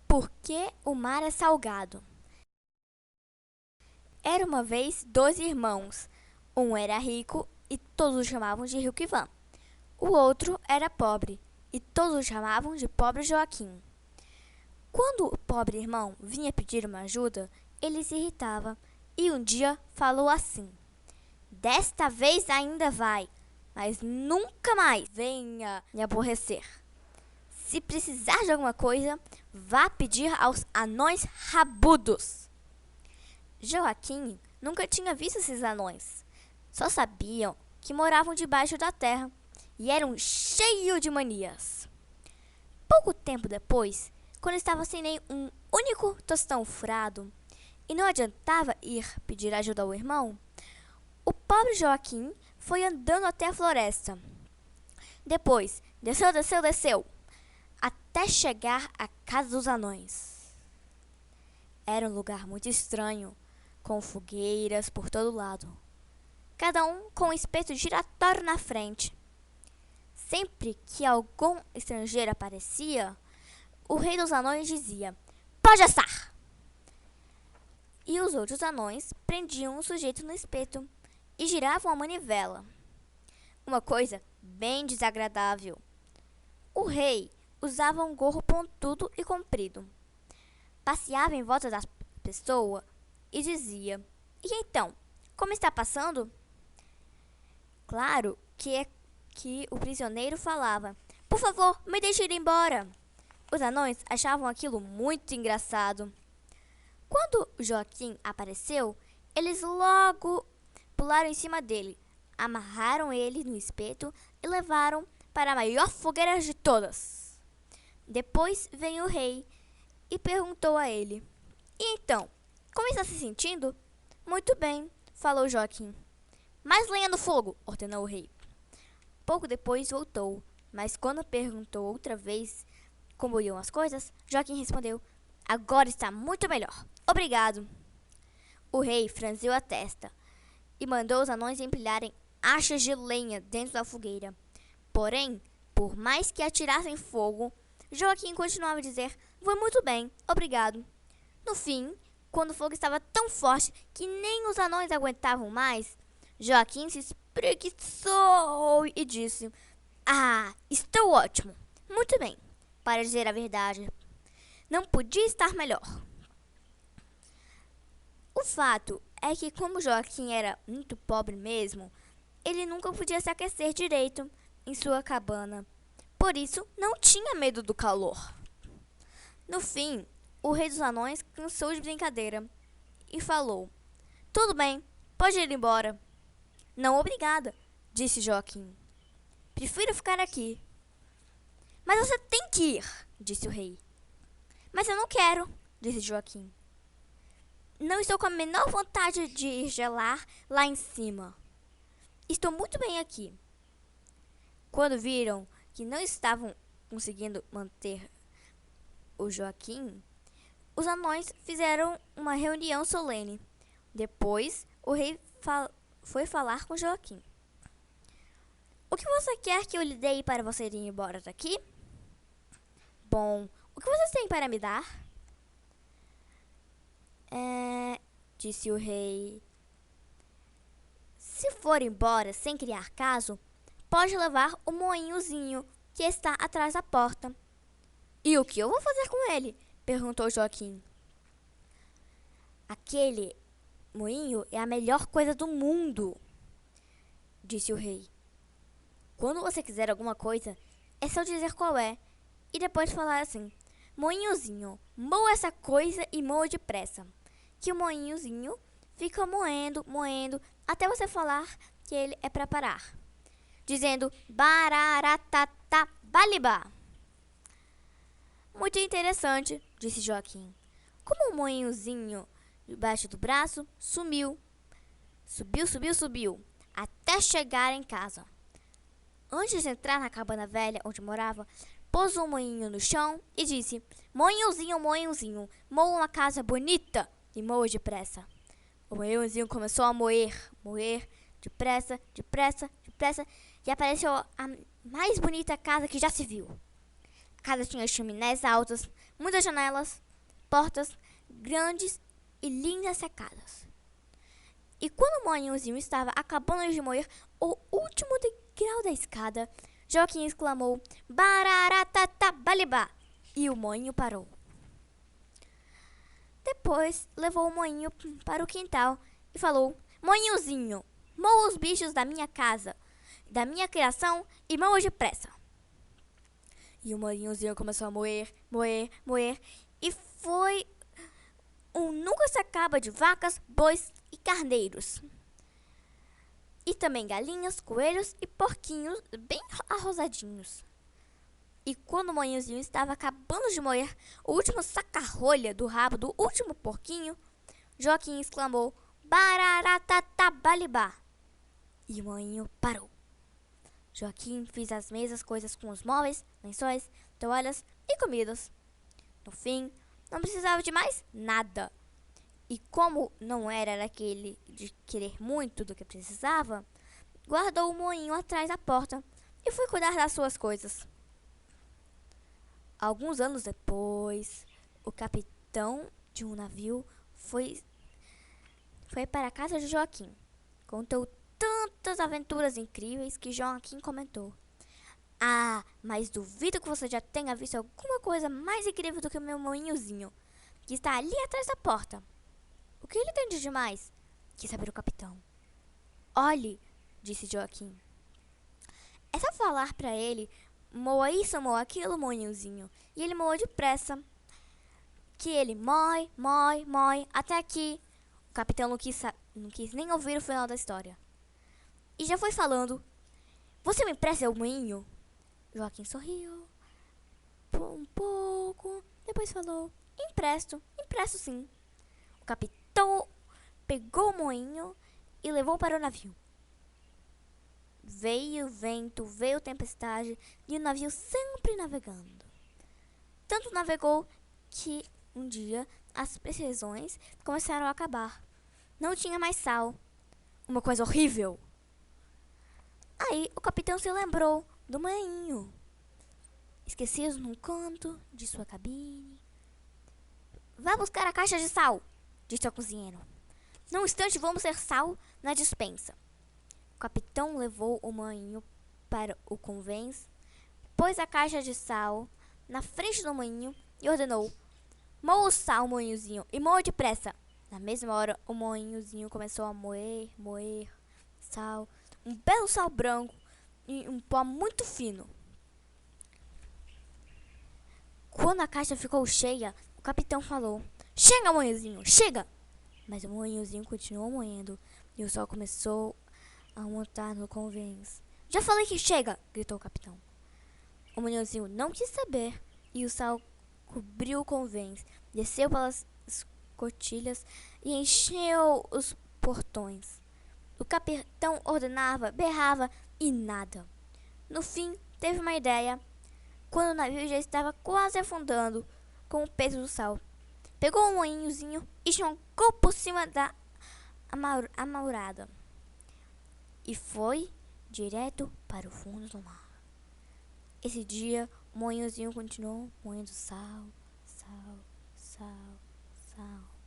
Por que o mar é salgado? Era uma vez dois irmãos. Um era rico e todos o chamavam de Rico Ivan. O outro era pobre e todos o chamavam de Pobre Joaquim. Quando o pobre irmão vinha pedir uma ajuda, ele se irritava e um dia falou assim: "Desta vez ainda vai, mas nunca mais venha me aborrecer. Se precisar de alguma coisa, vá pedir aos anões rabudos." Joaquim nunca tinha visto esses anões. Só sabiam que moravam debaixo da terra e eram cheios de manias. Pouco tempo depois, quando estava sem nem um único tostão furado e não adiantava ir pedir ajuda ao irmão, o pobre Joaquim foi andando até a floresta. Depois, desceu, até chegar à casa dos anões. Era um lugar muito estranho, com fogueiras por todo lado, cada um com um espeto giratório na frente. Sempre que algum estrangeiro aparecia, o rei dos anões dizia: "Pode assar!" E os outros anões prendiam o sujeito no espeto e giravam a manivela. Uma coisa bem desagradável. O rei usava um gorro pontudo e comprido. Passeava em volta da pessoa e dizia: "E então, como está passando?" Claro que o prisioneiro falava: "Por favor, me deixe ir embora." Os anões achavam aquilo muito engraçado. Quando Joaquim apareceu, eles logo pularam em cima dele, amarraram ele no espeto e levaram para a maior fogueira de todas. Depois veio o rei e perguntou a ele: "E então, como está se sentindo?" "Muito bem", falou Joaquim. "Mais lenha no fogo", ordenou o rei. Pouco depois voltou, mas quando perguntou outra vez como iam as coisas, Joaquim respondeu: "Agora está muito melhor. Obrigado." O rei franziu a testa e mandou os anões empilharem achas de lenha dentro da fogueira. Porém, por mais que atirassem fogo, Joaquim continuava a dizer: "Foi muito bem, obrigado." No fim, quando o fogo estava tão forte que nem os anões aguentavam mais, Joaquim se espreguiçou e disse: "Ah, estou ótimo. Muito bem. Para dizer a verdade, não podia estar melhor." O fato é que, como Joaquim era muito pobre mesmo, ele nunca podia se aquecer direito em sua cabana. Por isso, não tinha medo do calor. No fim, o rei dos anões cansou de brincadeira e falou: "Tudo bem, pode ir embora." "Não, obrigada", disse Joaquim. "Prefiro ficar aqui." "Mas você tem que ir", disse o rei. "Mas eu não quero", disse Joaquim. "Não estou com a menor vontade de ir gelar lá em cima. Estou muito bem aqui." Quando viram que não estavam conseguindo manter o Joaquim, os anões fizeram uma reunião solene. Depois, o rei foi falar com Joaquim. "O que você quer que eu lhe dê para você ir embora daqui?" "Bom, o que vocês têm para me dar?" Disse o rei. "Se for embora sem criar caso, pode levar o moinhozinho que está atrás da porta." "E o que eu vou fazer com ele?" perguntou Joaquim. "Aquele moinho é a melhor coisa do mundo", disse o rei. "Quando você quiser alguma coisa, é só dizer qual é e depois falar assim: 'Moinhozinho, moa essa coisa e moa depressa,' que o moinhozinho fica moendo, moendo, até você falar que ele é para parar, dizendo bararatata balibá." "Muito interessante", disse Joaquim. Como o moinhozinho debaixo do braço sumiu. Subiu, até chegar em casa. Antes de entrar na cabana velha onde morava, pôs um moinho no chão e disse: "Moinhozinho, moinhozinho, moa uma casa bonita e moa depressa." O moinhozinho começou a moer, depressa, depressa, depressa, e apareceu a mais bonita casa que já se viu. casa tinha chaminés altas, muitas janelas, portas grandes e linhas secadas. E quando o moinhozinho estava acabando de moer o último degrau da escada, Joaquim exclamou: "Bararatatá-balibá!" E o moinho parou. Depois levou o moinho para o quintal e falou: "Moinhozinho, moa os bichos da minha casa, da minha criação e moa depressa." E o moinhozinho começou a moer, moer, moer, e foi nunca se acaba de vacas, bois e carneiros. E também galinhas, coelhos e porquinhos bem arrosadinhos. E quando o moinhozinho estava acabando de moer o último saca-rolha do rabo do último porquinho, Joaquim exclamou: "Bararatatá-balibá!" E o moinho parou. Joaquim fez as mesmas coisas com os móveis, lençóis, toalhas e comidas. No fim, não precisava de mais nada. E como não era daquele de querer muito do que precisava, guardou o moinho atrás da porta e foi cuidar das suas coisas. Alguns anos depois, o capitão de um navio foi para a casa de Joaquim. Contou tantas aventuras incríveis que Joaquim comentou: "Ah, mas duvido que você já tenha visto alguma coisa mais incrível do que o meu moinhozinho, que está ali atrás da porta." "O que ele tem de demais?" quis saber o capitão. "Olhe", disse Joaquim. "É só falar para ele: moa isso, moa aquilo, moinhozinho, e ele moa depressa. Que ele mói, mói, mói, até aqui." O capitão não quis nem ouvir o final da história. E já foi falando: "Você me empresta o moinho?" Joaquim sorriu por um pouco, depois falou: "Empresto, empresto sim." O capitão pegou o moinho e levou para o navio. Veio vento, veio tempestade e o navio sempre navegando. Tanto navegou que um dia as precisões começaram a acabar. Não tinha mais sal. Uma coisa horrível. Aí o capitão se lembrou do moinho, esquecido num canto de sua cabine. "Vá buscar a caixa de sal", disse ao cozinheiro. "Num instante vamos ter sal na despensa." O capitão levou o moinho para o convés, pôs a caixa de sal na frente do moinho e ordenou: "Moa o sal, moinhozinho, e moa depressa." Na mesma hora, o moinhozinho começou a moer, moer sal, um belo sal branco e um pó muito fino. Quando a caixa ficou cheia, o capitão falou: "Chega, moinhozinho, chega!" Mas o moinhozinho continuou moendo e o sol começou a montar no convés. "Já falei que chega!" gritou o capitão. O moinhozinho não quis saber e o sal cobriu o convés, desceu pelas escotilhas e encheu os portões. O capitão ordenava, berrava e nada. No fim, teve uma ideia. Quando o navio já estava quase afundando com o peso do sal, pegou um moinhozinho e jogou por cima da amaurada e foi direto para o fundo do mar. Esse dia, o moinhozinho continuou moendo sal, sal, sal, sal.